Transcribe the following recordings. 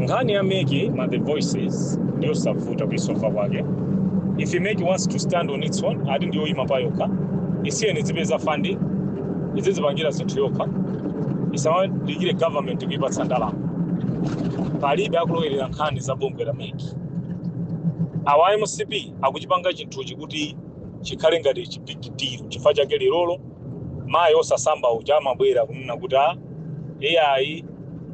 ngani ya Megi ma the voices ndio safuta kuisofa kwake. If Megi wants to stand on its own, adi ndio imapa yoka. Isiye nizibeza funding, izizibangira zintu yoka. Isawa ligire government tukipa sandala. Palibe akulowelera nkhani za bungwe la Megi. Awa MCP akujipanga chintu chikuti chikhale ngati chipikitiro chifukwa chake lero mayi osasamba uchama bwera kunena kuti AI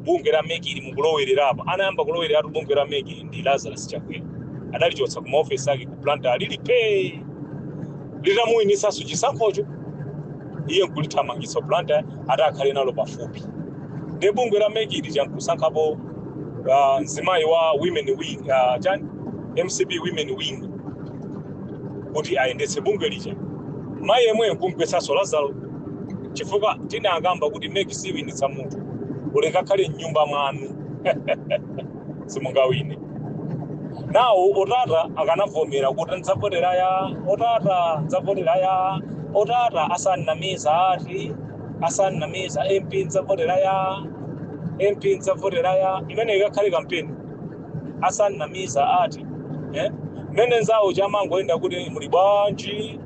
bunge la Megi ili mukulowelera apa anayamba kulowelera atu bunge la Megi ndi Lazarus Chakwera adalichotsa ku office yake ku plant alili pay litamuyinisa su chisankhocho iye nkulithamangitsa plant atakhale nalo pafupi ndi bunge la Megi ili chankusankhapo nzimayi wa women wing MCP women wing kuti ayendetse bungwe lija mayi yemwe nkumgwetsanso Lazaro chifukwa tina agamba kuti Megi siwinitsa munthu uleka khale nyumba mwanu simungawine nawo otata akanavomera kuti ndzavotera ya otata asanamiza ati asanamiza MP ndzavotera ya imene ikakhale kampeni asanamiza ati mene nzawo chamangoenda kuti muli bwanji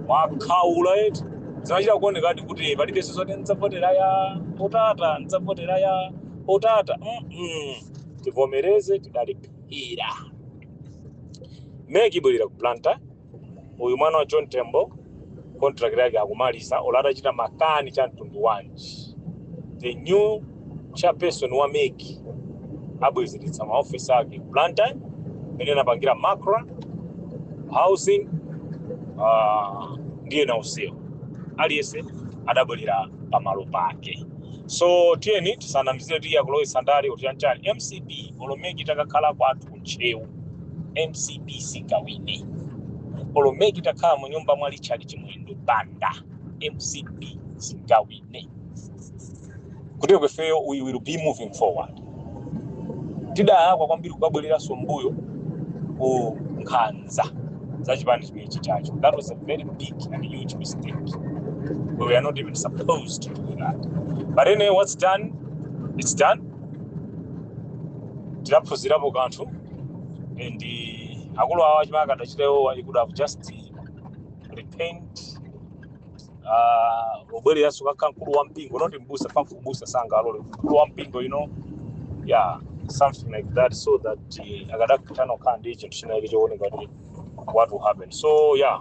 mwakhaula eti zinachita kuoneka kuti palibe sizoti ndzavotera ya otata tivomereze tidalipira Megi bwelera ku planta uyu mwana wa John Tembo contract yake akumaliza olata chita makani cha mtundu wanji the new chairperson wa Megi abwezeretsa ma office yake ku planta ene napangira macro housing ndiye na usio aliyese adabulira pamalo pake so tieni tisanamizire tiya kulowe sandali utianchani MCP olomegi takakhala kwathu kunchewu MCP sikawine olomegi takhala mu nyumba mwali chali chimwendo banda MCP sikawine kuti kwefeyo we will be moving forward tidayakwa kwambiri kukabwerera sombuyo ku nkhanza za chipani chimechi chacho. That was a very big and huge mistake. We were not even supposed to do that. But anyway, what's done, it's done. Tidapuzirapo kanthu and akulu awa chimaka ndachitewo he could have just repent obwelera sukaka nkulu wa mpingo not mbusa pafu mbusa sanga alole nkulu wa mpingo yeah something like that so that akadakutano kandi chintu chinaili chooneka what will happen so yeah